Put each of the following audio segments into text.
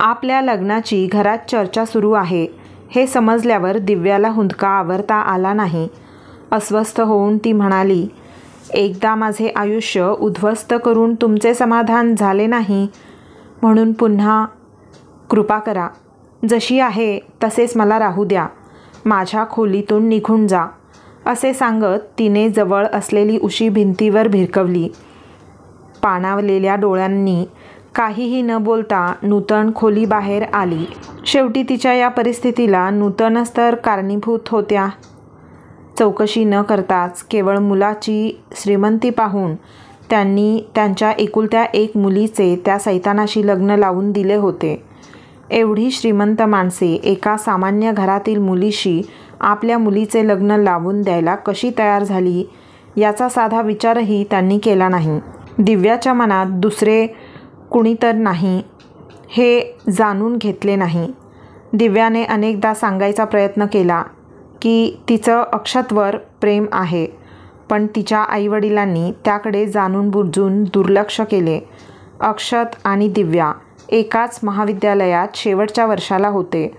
आपल्या लग्नाची घरात चर्चा सुरू आहे हे समजल्यावर दिव्याला हुंदका आवरता आला नाही. अस्वस्थ होऊन ती म्हणाली, एकदा माझे आयुष्य उद्ध्वस्त करून तुमचे समाधान झाले नाही म्हणून पुन्हा कृपा करा. जशी आहे तसेच मला राहू द्या. माझ्या खोलीतून निघून जा. असे सांगत तिने जवळ असलेली उशी भिंतीवर भिरकवली. पाणावलेल्या डोळ्यांनी काहीही न बोलता नूतन खोलीबाहेर आली. शेवटी तिच्या या परिस्थितीला नूतनच तर कारणीभूत होत्या. चौकशी न करताच केवळ मुलाची श्रीमंती पाहून त्यांनी त्यांच्या एकुलत्या एक मुलीचे त्या सैतानाशी लग्न लावून दिले होते. एवढी श्रीमंत माणसे एका सामान्य घरातील मुलीशी आपल्या मुलीचे लग्न लावून द्यायला कशी तयार झाली याचा साधा विचारही त्यांनी केला नाही. दिव्याच्या मनात दुसरे कुणी तर नाही हे जाणून घेतले नाही. दिव्याने अनेकदा सांगायचा प्रयत्न केला की तिचं अक्षतवर प्रेम आहे, पण तिच्या आईवडिलांनी त्याकडे जाणून बुजून दुर्लक्ष केले. अक्षत आणि दिव्या एकाच महाविद्यालयात शेवटच्या वर्षाला होते.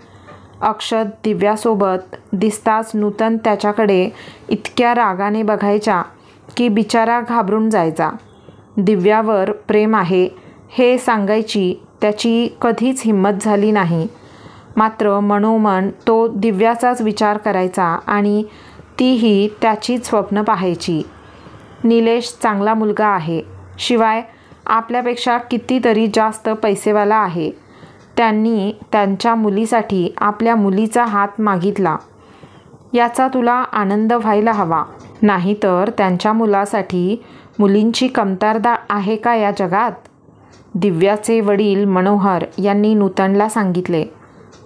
अक्षत दिव्यासोबत दिसताच नूतन त्याच्याकडे इतक्या रागाने बघायचा की बिचारा घाबरून जायचा. दिव्यावर प्रेम आहे हे सांगायची त्याची कधीच हिंमत झाली नाही. मात्र मनोमन तो दिव्याचाच विचार करायचा आणि तीही त्याचीच स्वप्न पाहायची. निलेश चांगला मुलगा आहे, शिवाय आपल्यापेक्षा कितीतरी जास्त पैसेवाला आहे. त्यांनी त्यांच्या मुलीसाठी आपल्या मुलीचा हात मागितला. याचा तुला आनंद व्हायला हवा. नाहीतर त्यांच्या मुलासाठी मुलींची कमतरता आहे का या जगात? दिव्याचे वडील मनोहर यांनी नूतनला सांगितले.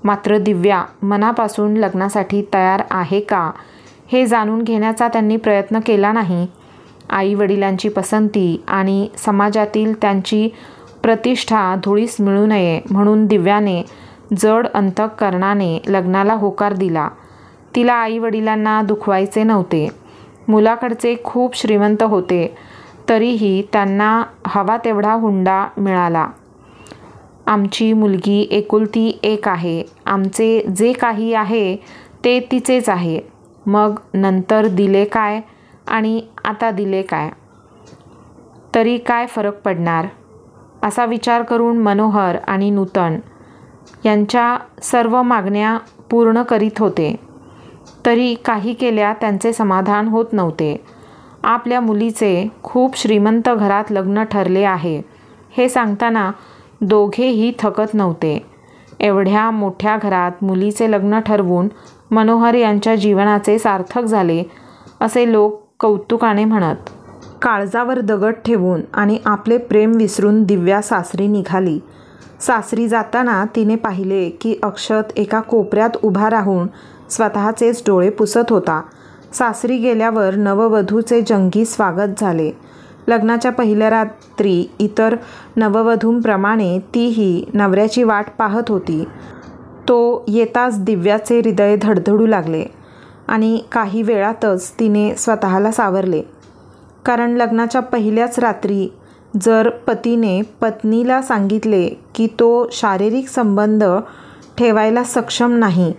मात्र दिव्या मनापासून लग्नासाठी तयार आहे का हे जाणून घेण्याचा त्यांनी प्रयत्न केला नाही. आई वडिलांची पसंती आणि समाजातील त्यांची प्रतिष्ठा धुळीस मिळू नये म्हणून दिव्याने जड अंतःकरणाने लग्नाला होकार दिला. तिला आई वडिलांना दुखवायचे नव्हते. मुलाकडचे खूप श्रीमंत होते, तरीही त्यांना हवा तेवढा हुंडा मिळाला. आमची मुलगी एकुलती एक आहे. आमचे जे काही आहे ते तिचेच आहे. मग नंतर दिले काय आणि आता दिले काय, तरी काय फरक पडणार? असा विचार करून मनोहर आणि नूतन यांच्या सर्व मागण्या पूर्ण करीत होते. तरी काही केल्या त्यांचे समाधान होत नव्हते. आपल्या मुलीचे खूप श्रीमंत घरात लग्न ठरले आहे हे सांगताना दोघेही थकत नव्हते. एवढ्या मोठ्या घरात मुलीचे लग्न ठरवून मनोहर यांच्या जीवनाचे सार्थक झाले असे लोक कौतुकाने म्हणत. काळजावर दगड ठेवून आणि आपले प्रेम विसरून दिव्या सासरी निघाली. सासरी जाताना तिने पाहिले की अक्षत एका कोपऱ्यात उभा राहून स्वतःचेच डोळे पुसत होता. सासरी गेल्यावर नववधूचे जंगी स्वागत झाले. लग्नाच्या पहिल्या रात्री इतर नववधूंप्रमाणे तीही नवऱ्याची वाट पाहत होती. तो येताच दिव्याचे हृदय धडधडू लागले आणि काही वेळातच तिने स्वतःला सावरले. कारण लग्नाच्या पहिल्याच रात्री जर पतीने पत्नीला सांगितले की तो शारीरिक संबंध ठेवायला सक्षम नाही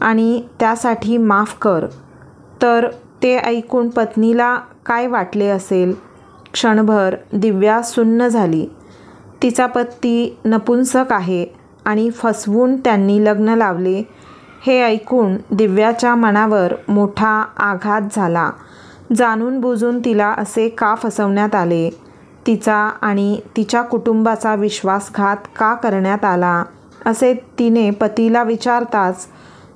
आणि त्यासाठी माफ कर, तर ते ऐकून पत्नीला काय वाटले असेल? क्षणभर दिव्या सुन्न झाली. तिचा पती नपुंसक आहे आणि फसवून त्यांनी लग्न लावले हे ऐकून दिव्याच्या मनावर मोठा आघात झाला. जाणून बुजून तिला असे का फसवण्यात आले? तिचा आणि तिच्या कुटुंबाचा विश्वासघात का करण्यात आला असे तिने पतीला विचारताच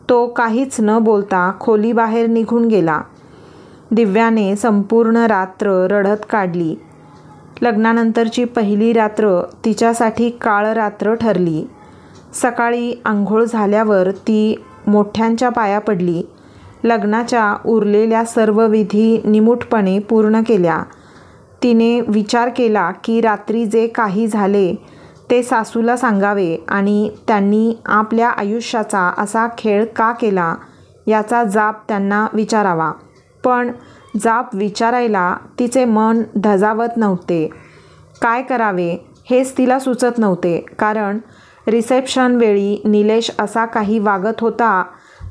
तो काहीच न बोलता खोलीबाहेर निघून गेला. दिव्याने संपूर्ण रात्र रडत काढली. लग्नानंतरची पहिली रात्र तिच्यासाठी काळ रात्र ठरली. सकाळी आंघोळ झाल्यावर ती मोठ्यांच्या पाया पडली. लग्नाच्या उरलेल्या सर्व विधी निमूटपणे पूर्ण केल्या. तिने विचार केला की रात्री जे काही झाले ते सासूला सांगावे आणि त्यांनी आपल्या आयुष्याचा असा खेळ का केला याचा जाब त्यांना विचारावा. पण जाब विचारायला तिचे मन धजावत नव्हते. काय करावे हेच तिला सुचत नव्हते. कारण रिसेप्शन वेळी निलेश असा काही वागत होता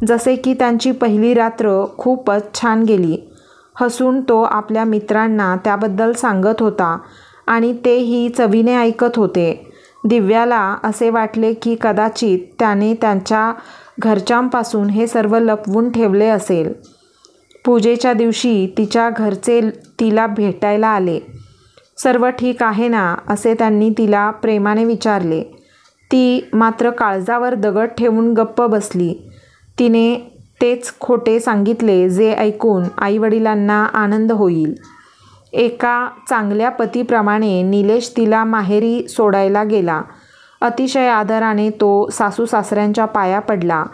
जसे की त्यांची पहिली रात्र खूपच छान गेली. हसून तो आपल्या मित्रांना त्याबद्दल सांगत होता आणि तेही चवीने ऐकत होते. दिव्याला असे वाटले की कदाचित त्याने त्यांच्या घरच्यांपासून हे सर्व लपवून ठेवले असेल. पूजेच्या दिवशी तिच्या घरचे तिला भेटायला आले. सर्व ठीक आहे ना असे त्यांनी तिला प्रेमाने विचारले. ती मात्र काळजावर दगड ठेवून गप्प बसली. तिने तेच खोटे सांगितले जे ऐकून आईवडिलांना आनंद होईल. एका चांगल्या पतीप्रमाणे निलेश तिला माहेरी सोडायला गेला. अतिशय आदराने तो सासू सासऱ्यांच्या पाया पडला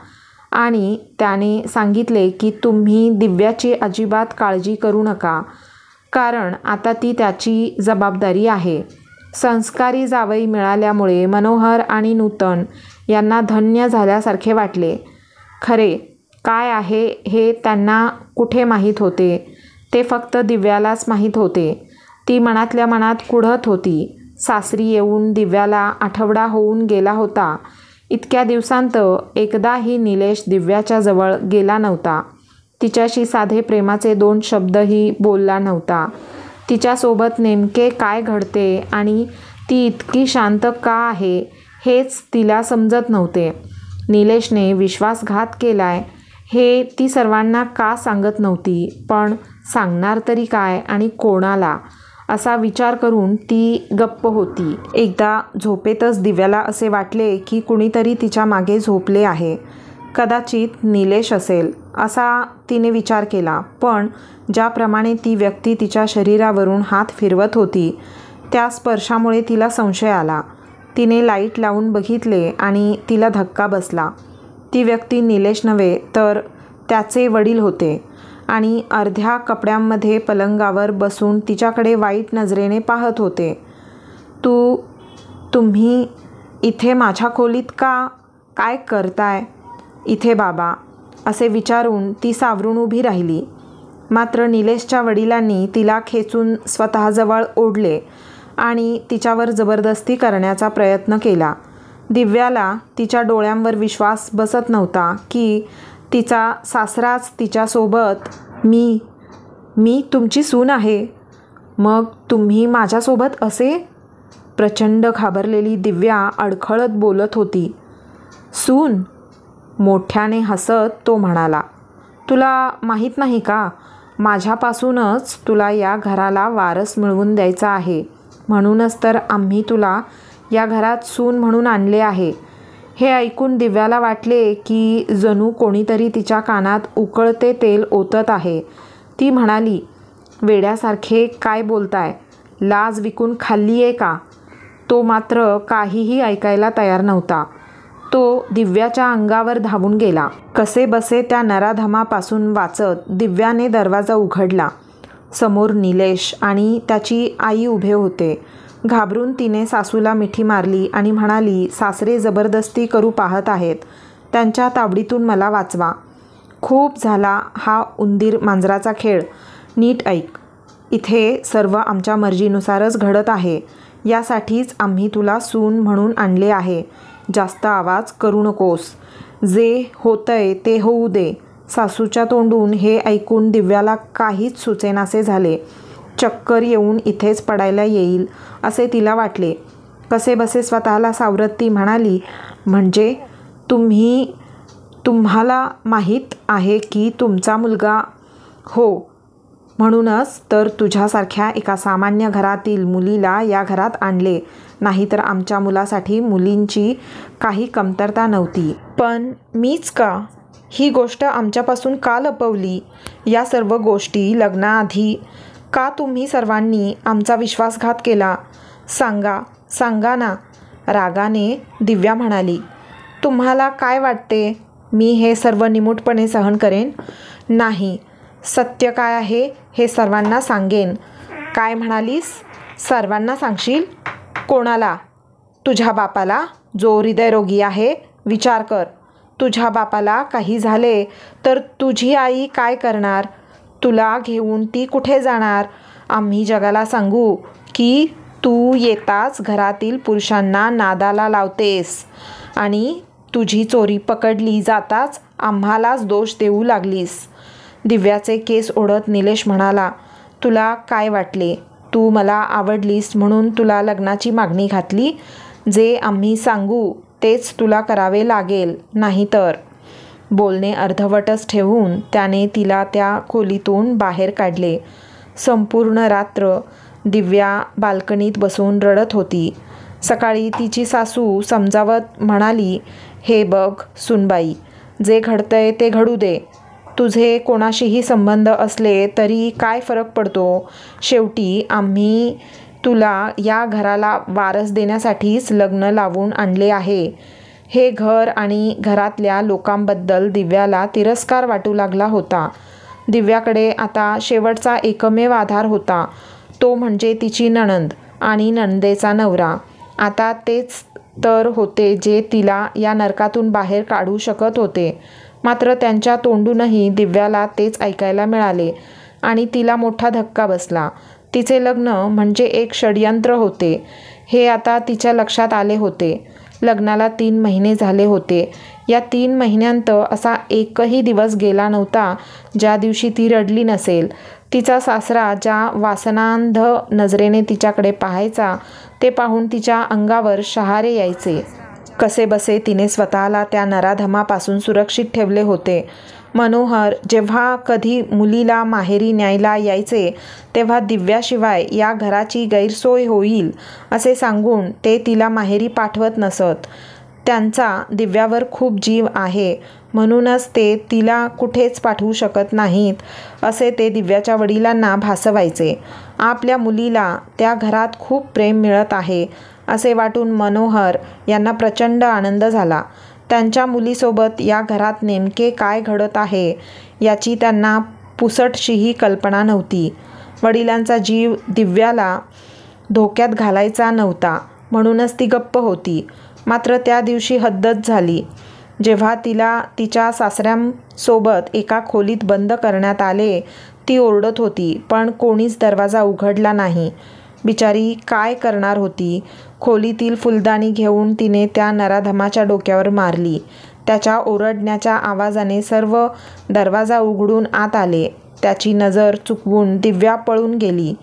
आणि त्याने सांगितले की तुम्ही दिव्याची अजिबात काळजी करू नका, कारण आता ती त्याची जबाबदारी आहे. संस्कारी जावई मिळाल्यामुळे मनोहर आणि नूतन यांना धन्य झाल्यासारखे वाटले. खरे काय आहे हे त्यांना कुठे माहीत होते, ते फक्त दिव्यालाच माहीत होते. ती मनातल्या मनात कुढत होती. सासरी येऊन दिव्याला आठवडा होऊन गेला होता. इतक्या दिवसांत एकदाही निलेश दिव्याच्या जवळ गेला नव्हता. तिच्याशी साधे प्रेमाचे 2 शब्दही बोलला नव्हता. तिच्यासोबत नेमके काय घडते आणि ती इतकी शांत का आहे हेच तिला समजत नव्हते. निलेशने विश्वासघात केलाय हे ती सर्वांना का सांगत नव्हती, पण सांगणार तरी काय आणि कोणाला, असा विचार करून ती गप्प होती. एकदा झोपेतच दिव्याला असे वाटले की कुणीतरी तिच्या मागे झोपले आहे. कदाचित निलेश असेल असा तिने विचार केला. पण ज्याप्रमाणे ती व्यक्ती तिच्या शरीरावरून हात फिरवत होती त्या स्पर्शामुळे तिला संशय आला. तिने लाईट लावून बघितले आणि तिला धक्का बसला. ती व्यक्ती निलेश नव्हे तर त्याचे वडील होते आणि अर्ध्या कपड्यांमध्ये पलंगावर बसून तिच्याकडे वाईट नजरेने पाहत होते. तुम्ही इथे माझ्या खोलीत काय करताय इथे बाबा, असे विचारून ती सावरून उभी राहिली. मात्र निलेशच्या वडिलांनी तिला खेचून स्वतःजवळ ओढले आणि तिच्यावर जबरदस्ती करण्याचा प्रयत्न केला. दिव्याला तिच्या डोळ्यांवर विश्वास बसत नव्हता की तिचा सासराच तिच्यासोबत मी तुमची सून आहे, मग तुम्ही माझ्यासोबत असे? प्रचंड घाबरलेली दिव्या अडखळत बोलत होती. सून? मोठ्याने हसत तो म्हणाला, तुला माहीत नाही का, माझ्यापासूनच तुला या घराला वारस मिळवून द्यायचा आहे, म्हणूनच तर आम्ही तुला या घरात सून म्हणून आणले आहे. हे ऐकून दिव्याला वाटले की जणू कोणीतरी तिच्या कानात उकळते तेल ओतत आहे. ती म्हणाली, वेड्यासारखे काय बोलताय, लाज विकून खाल्ली आहे का? तो मात्र काहीही ऐकायला तयार नव्हता. तो दिव्याच्या अंगावर धावून गेला. कसे बसे त्या नराधमापासून वाचत दिव्याने दरवाजा उघडला. समोर निलेश आणि त्याची आई उभे होते. घाबरून तिने सासूला मिठी मारली आणि म्हणाली, सासरे जबरदस्ती करू पाहत आहेत, त्यांच्या तावडीतून मला वाचवा. खूप झाला हा उंदीर मांजराचा खेळ. नीट ऐक, इथे सर्व आमच्या मर्जीनुसारच घडत आहे. यासाठीच आम्ही तुला सून म्हणून आणले आहे. जास्त आवाज करू नकोस. जे होतंय ते होऊ दे. सासूच्या तोंडून हे ऐकून दिव्याला काहीच सुचेनासे झाले. चक्कर येऊन इथेच पडायला येईल असे तिला वाटले. कसेबसे स्वतःला सावरत ती म्हणाली, म्हणजे तुम्हाला माहीत आहे की तुमचा मुलगा? हो, म्हणूनच तर तुझ्यासारख्या एका सामान्य घरातील मुलीला या घरात आणले, नाहीतर आमच्या मुलासाठी मुलींची काही कमतरता नव्हती. पण मीच का? ही गोष्ट आमच्यापासून का लपवली? या सर्व गोष्टी लग्नाआधी का तुम्ही सर्वांनी आमचा विश्वासघात केला? सांगा ना, रागाने दिव्या म्हणाली. तुम्हाला काय वाटते मी हे सर्व निमूटपणे सहन करेन? नाही, सत्य काय आहे हे सर्वांना सांगेन. काय म्हणालीस? सर्वांना सांगशील? कोणाला? तुझ्या बापाला, जो हृदयरोगी आहे. विचार कर, तुझ्या बापाला काही झाले तर तुझी आई काय करणार? तुला घेऊन ती कुठे जाणार? आम्ही जगाला सांगू की तू येताच घरातील पुरुषांना नादाला लावतेस आणि तुझी चोरी पकडली जाताच आम्हालाच दोष देऊ लागलीस. दिव्याचे केस ओढत निलेश म्हणाला, तुला काय वाटले? तू मला आवडलीस म्हणून तुला लग्नाची मागणी घातली. जे आम्ही सांगू तेच तुला करावे लागेल, नाहीतर. बोलणे अर्धवटच ठेवून त्याने तिला त्या खोलीतून बाहेर काढले. संपूर्ण रात्र दिव्या बाल्कनीत बसून रडत होती. सकाळी तिची सासू समजावत म्हणाली, हे बघ सुनबाई, जे घडतंय ते घडू दे. तुझे कोणाशीही संबंध असले तरी काय फरक पडतो? शेवटी आम्ही तुला या घराला वारस देण्यासाठीच लग्न लावून आणले आहे. हे घर आणि घरातल्या लोकांबद्दल दिव्याला तिरस्कार वाटू लागला होता. दिव्याकडे आता शेवटचा एकमेव आधार होता, तो म्हणजे तिची नणंद आणि नणंदेचा नवरा. आता तेच तर होते जे तिला या नरकातून बाहेर काढू शकत होते. मात्र त्यांच्या तोंडूनही दिव्याला तेच ऐकायला मिळाले आणि तिला मोठा धक्का बसला. तिचे लग्न म्हणजे एक षडयंत्र होते हे आता तिच्या लक्षात आले होते. लग्नाला 3 महिने झाले होते. या 3 महिन्यांत असा एकही दिवस गेला नव्हता ज्या दिवशी ती रडली नसेल. तिचा सासरा ज्या वासनांध नजरेने तिच्याकडे पाहायचा ते पाहून तिच्या अंगावर शहारे यायचे. कसेबसे तिने स्वतःला त्या नराधमापासून सुरक्षित ठेवले होते. मनोहर जेव्हा कधी मुलीला माहेरी न्यायला यायचे तेव्हा दिव्याशिवाय या घराची गैरसोय होईल असे सांगून ते तिला माहेरी पाठवत नसत. त्यांचा दिव्यावर खूप जीव आहे म्हणूनच ते तिला कुठेच पाठवू शकत नाहीत असे ते दिव्याच्या वडिलांना भासवायचे. आपल्या मुलीला त्या घरात खूप प्रेम मिळत आहे असे वाटून मनोहर यांना प्रचंड आनंद झाला. त्यांच्या मुलीसोबत या घरात नेमके काय घडत आहे याची त्यांना पुसटशीही कल्पना नव्हती. वडिलांचा जीव दिव्याला धोक्यात घालायचा नव्हता म्हणूनच ती गप्प होती. मात्र त्या दिवशी हद्दच झाली. जेव्हा तिला तिच्या सासऱ्यांसोबत एका खोलीत बंद करण्यात आले, ती ओरडत होती पण कोणीच दरवाजा उघडला नाही. बिचारी काय करणार होती? खोलीतील फुलदाणी घेऊन तिने त्या नराधमाच्या डोक्यावर मारली. त्याच्या ओरडण्याच्या आवाजाने सर्व दरवाजा उघडून आत आले. त्याची नजर चुकवून दिव्या पळून गेली.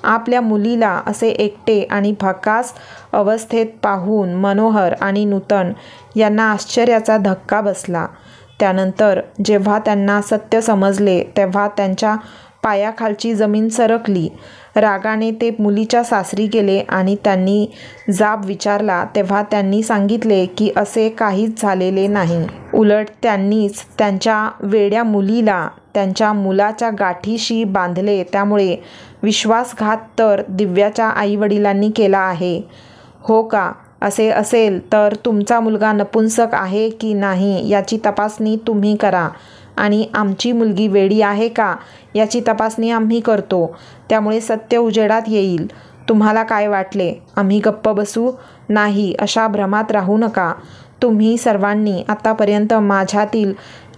आपल्या मुलीला असे एकटे आणि भकास अवस्थेत पाहून मनोहर आणि नूतन यांना आश्चर्याचा धक्का बसला. त्यानंतर जेव्हा त्यांना सत्य समजले तेव्हा त्यांच्या पायाखालची जमीन सरकली. रागाने ते मुलीच्या सासरी गेले आणि त्यांनी जाब विचारला तेव्हा त्यांनी सांगितले की असे काहीच झालेले नाही. उलट त्यांनीच त्यांच्या वेड्या मुलीला त्यांच्या मुलाच्या गाठीशी बांधले. त्यामुळे विश्वासघात तर दिव्याच्या आईवडिलांनी केला आहे. हो का? असे असेल तर तुमचा मुलगा नपुंसक आहे की नाही याची तपासणी तुम्ही करा आणि आमची मुलगी वेडी आहे का याची तपासणी आम्ही करतो. त्यामुळे सत्य उजेडात येईल. तुम्हाला काय वाटले? आम्ही गप्प बसू? नाही, अशा भ्रमात राहू नका. तुम्ही सर्वांनी आतापर्यंत माझ्यातील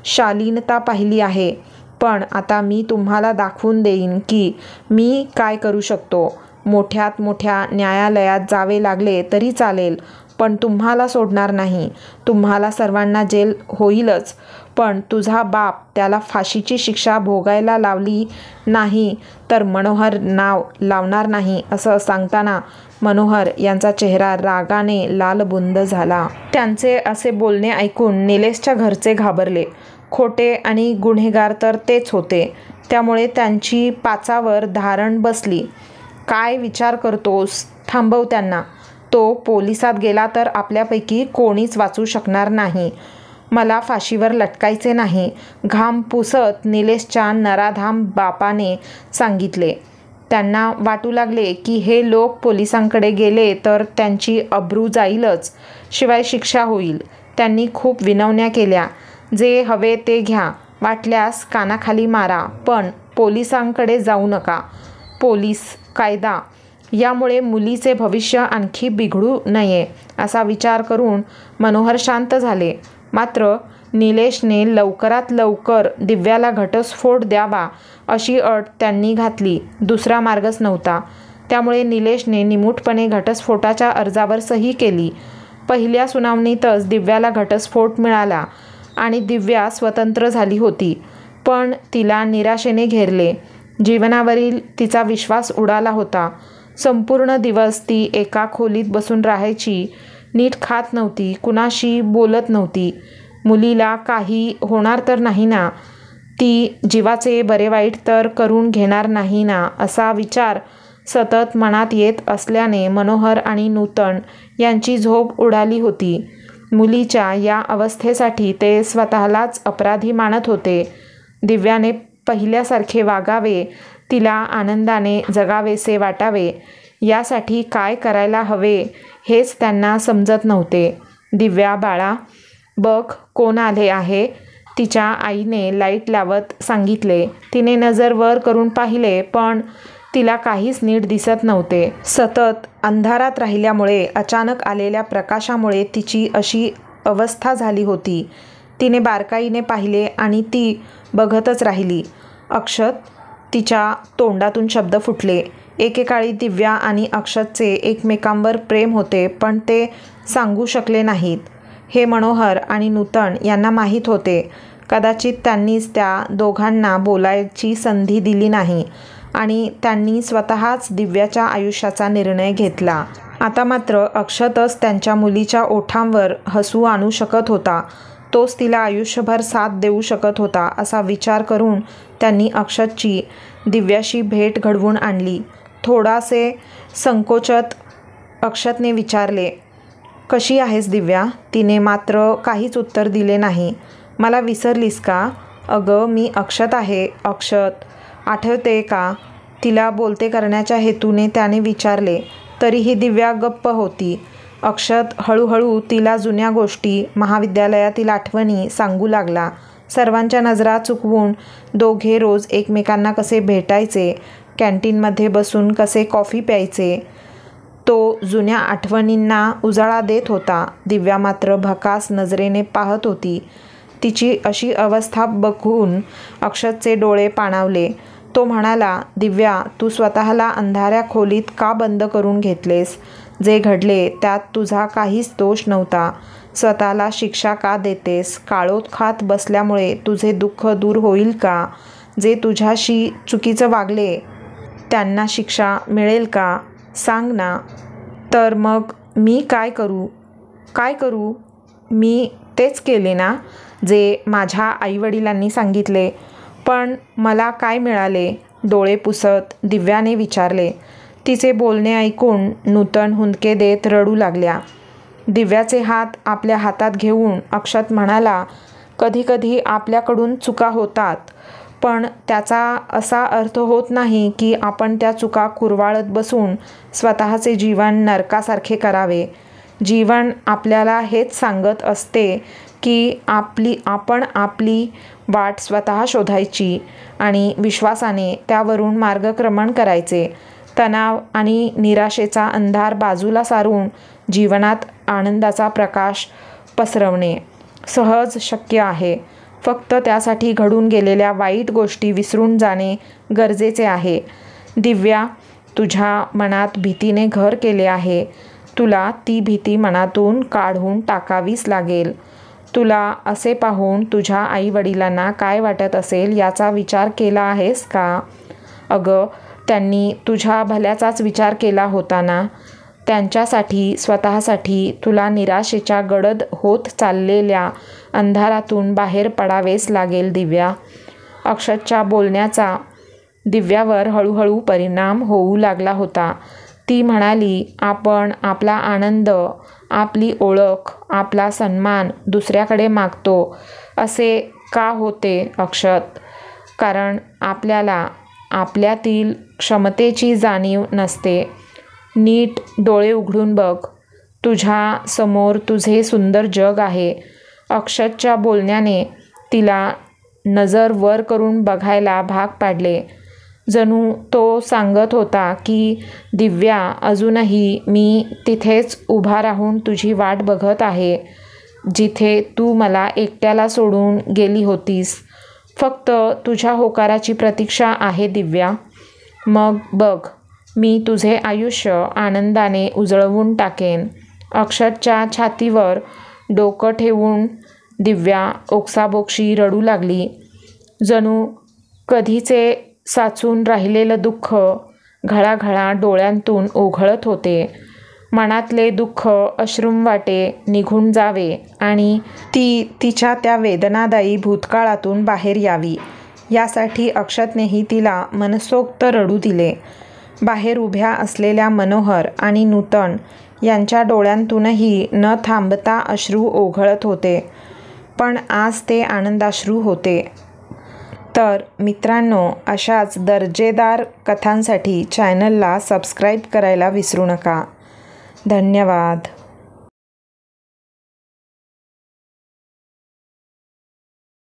शालीनता पाहिली आहे, पण आता मी तुम्हाला दाखवून देईन की मी काय करू शकतो. मोठ्यात मोठ्या न्यायालयात जावे लागले तरी चालेल, पण तुम्हाला सोडणार नाही. तुम्हाला सर्वांना जेल होईलच, पण तुझा बाप त्याला फाशीची शिक्षा भोगायला लावली नाही तर मनोहर नाव लावणार नाही. असं सांगताना मनोहर यांचा चेहरा रागाने लालबुंद झाला. त्यांचे असे बोलणे ऐकून निलेशच्या घरचे घाबरले. खोटे आणि गुन्हेगार तर तेच होते, त्यामुळे त्यांची पाचावर धारण बसली. काय विचार करतोस? थांबव त्यांना. तो पोलिसात गेला तर आपल्यापैकी कोणीच वाचू शकणार नाही. मला फाशीवर लटकायचे नाही, घाम पुसत निलेशच्या नराधाम बापाने सांगितले. त्यांना वाटू लागले की हे लोक पोलिसांकडे गेले तर त्यांची अब्रू जाईलच, शिवाय शिक्षा होईल. त्यांनी खूप विनवण्या केल्या. जे हवे ते घ्या, वाटल्यास कानाखाली मारा, पण पोलिसांकडे जाऊ नका. पोलीस, कायदा यामुळे मुलीचे भविष्य आणखी बिघडू नये असा विचार करून मनोहर शांत झाले. मात्र निलेशने लवकरात लवकर दिव्याला घटस्फोट द्यावा अशी अट त्यांनी घातली. दुसरा मार्गच नव्हता. त्यामुळे निलेशने निमूटपणे घटस्फोटाच्या अर्जावर सही केली. पहिल्या सुनावणीतच दिव्याला घटस्फोट मिळाला आणि दिव्या स्वतंत्र झाली होती. पण तिला निराशेने घेरले. जीवनावरील तिचा विश्वास उडाला होता. संपूर्ण दिवस ती एका खोलीत बसून राहायची. नीट खात नव्हती, कुणाशी बोलत नव्हती. मुलीला काही होणार तर नाही ना, ती जीवाचे बरे वाईट तर करून घेणार नाही ना, असा विचार सतत मनात येत असल्याने मनोहर आणि नूतन यांची झोप उडाली होती. मुलीच्या या अवस्थेसाठी ते स्वतःलाच अपराधी मानत होते. दिव्याने पहिल्यासारखे वागावे, तिला आनंदाने जगावेसे वाटावे, यासाठी काय करायला हवे हेच त्यांना समजत नव्हते. दिव्या बाळा, बघ कोण आले आहे, तिच्या आईने लाईट लावत सांगितले. तिने नजर वर करून पाहिले, पण तिला काहीच नीट दिसत नव्हते. सतत अंधारात राहिल्यामुळे अचानक आलेल्या प्रकाशामुळे तिची अशी अवस्था झाली होती. तिने बारकाईने पाहिले आणि ती बघतच राहिली. अक्षत, तिच्या तोंडातून शब्द फुटले. एकेकाळी दिव्या आणि अक्षतचे एकमेकांवर प्रेम होते, पण ते सांगू शकले नाहीत. हे मनोहर आणि नूतन यांना माहीत होते. कदाचित त्यांनीच त्या दोघांना बोलायची संधी दिली नाही आणि त्यांनी स्वतःच दिव्याच्या आयुष्याचा निर्णय घेतला. आता मात्र अक्षतच त्यांच्या मुलीच्या ओठांवर हसू आणू शकत होता. तोच तिला आयुष्यभर साथ देऊ शकत होता, असा विचार करून त्यांनी अक्षतची दिव्याशी भेट घडवून आणली. थोडासे संकोचत अक्षतने विचारले, कशी आहेस दिव्या? तिने मात्र काहीच उत्तर दिले नाही. मला विसरलीस का? अगं, मी अक्षत आहे. अक्षत, आठवते का? तिला बोलते करण्याच्या हेतूने त्याने विचारले. तरीही दिव्या गप्प होती. अक्षत हळूहळू तिला जुन्या गोष्टी, महाविद्यालयातील आठवणी सांगू लागला. सर्वांच्या नजरा चुकवून दोघे रोज एकमेकांना कसे भेटायचे, कॅन्टीनमध्ये बसून कसे कॉफी प्यायचे, तो जुन्या आठवणींना उजाळा देत होता. दिव्या मात्र भकास नजरेने पाहत होती. तिची अशी अवस्था बघून अक्षतचे डोळे पाणावले. तो म्हणाला, दिव्या, तू स्वतःला अंधाऱ्या खोलीत का बंद करून घेतलेस? जे घडले त्यात तुझा काहीच दोष नव्हता. स्वतःला शिक्षा का देतेस? काळोख खात बसल्यामुळे तुझे दुःख दूर होईल का? जे तुझ्याशी चुकीचं वागले त्यांना शिक्षा मिळेल का? सांग ना. तर मग मी काय करू? काय करू? मी तेच केले ना, जे माझ्या आईवडिलांनी सांगितले. पण मला काय मिळाले? डोळे पुसत दिव्याने विचारले. तिचे बोलणे ऐकून नूतन हुंदके देत रडू लागल्या. दिव्याचे हात आपल्या हातात घेऊन अक्षत म्हणाला, कधीकधी आपल्याकडून चुका होतात, पण त्याचा असा अर्थ होत नाही की आपण त्या चुका कुरवाळत बसून स्वतःचे जीवन नरकासारखे करावे. जीवन आपल्याला हेच सांगत असते की आपण आपली वाट स्वतः शोधायची आणि विश्वासाने त्यावरून मार्गक्रमण करायचे. तणाव आणि निराशेचा अंधार बाजूला सारून जीवनात आनंदाचा प्रकाश पसरवणे सहज शक्य आहे. फक्त त्यासाठी घडून गेलेल्या वाईट गोष्टी विसरून जाणे गरजेचे आहे. दिव्या, तुझ्या मनात भीतीने घर केले आहे. तुला ती भीती मनातून काढून टाकावीच लागेल. तुला असे पाहून तुझ्या आईवडिलांना काय वाटत असेल याचा विचार केला आहेस का? अगं, त्यांनी तुझ्या भल्याचाच विचार केला होता ना. त्यांच्यासाठी, स्वतःसाठी तुला निराशेच्या गडद होत चाललेल्या अंधारातून बाहेर पडावेच लागेल दिव्या. अक्षतच्या बोलण्याचा दिव्यावर हळूहळू परिणाम होऊ लागला होता. ती म्हणाली, आपण आपला आनंद, आपली ओळख, आपला सन्मान दुसऱ्याकडे मागतो. असे का होते अक्षत? कारण आपल्याला आपल्यातील क्षमतेची जाणीव नसते. नीट डोळे उघडून बघ. तुझ्या समोर तुझे सुंदर जग आहे. अक्षतच्या बोलण्याने तिला नजर वर करून बघायला भाग पाडले. जणू तो सांगत होता की दिव्या, अजूनही मी तिथेच उभा राहून तुझी वाट बघत आहे, जिथे तू मला एकट्याला सोडून गेली होतीस. फक्त तुझ्या होकाराची प्रतीक्षा आहे दिव्या. मग बघ, मी तुझे आयुष्य आनंदाने उजळवून टाकेन. अक्षतच्या छातीवर डोकं ठेवून दिव्या ओक्साबोक्शी रडू लागली. जणू कधीचे साचून राहिलेलं दुःख घळाघळा डोळ्यांतून ओघळत होते. मनातले दुःख अश्रुंवाटे निघून जावे आणि ती तिच्या त्या वेदनादायी भूतकाळातून बाहेर यावी, यासाठी अक्षतनेही तिला मनसोक्त रडू दिले. बाहेर उभ्या असलेल्या मनोहर आणि नूतन यांच्या डोळ्यांतूनही न थांबता अश्रू ओघळत होते, पण आज ते आनंदाश्रू होते. तर मित्रांनो, अशाच दर्जेदार कथांसाठी चॅनलला सबस्क्राईब करायला विसरू नका. धन्यवाद.